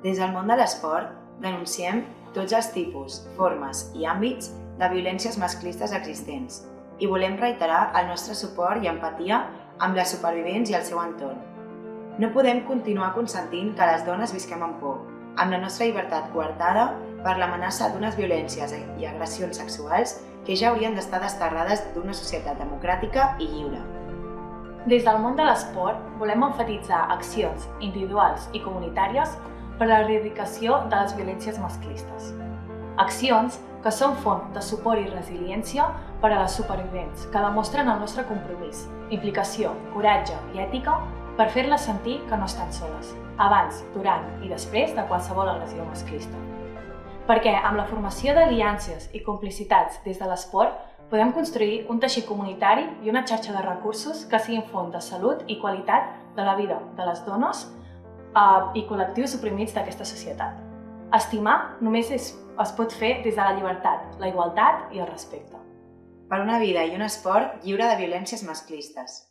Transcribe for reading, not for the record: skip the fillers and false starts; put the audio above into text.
Des del món de l'esport, denunciem tots els tipus, formes i àmbits de violències masclistes existents i volem reiterar el nostre suport i empatia amb les supervivents i el seu entorn. No podem continuar consentint que les dones visquem en por, amb la nostra llibertat coartada per l'amenaça d'unes violències i agressions sexuals que ja haurien d'estar desterrades d'una societat democràtica i lliure. Des del món de l'esport, volem emfatitzar accions individuals i comunitàries per a l'erradicació de les violències masclistes. Accions que són font de suport i resiliència per a les supervivents, que demostren el nostre compromís, implicació, coratge i ètica per fer-les sentir que no estan soles, abans, durant i després de qualsevol agressió masclista. Perquè amb la formació d'aliances i complicitats des de l'esport podem construir un teixit comunitari i una xarxa de recursos que siguin font de salut i qualitat de la vida de les dones i col·lectius oprimits d'aquesta societat. Estimar només es pot fer des de la llibertat, la igualtat i el respecte. Per una vida i un esport lliure de violències masclistes.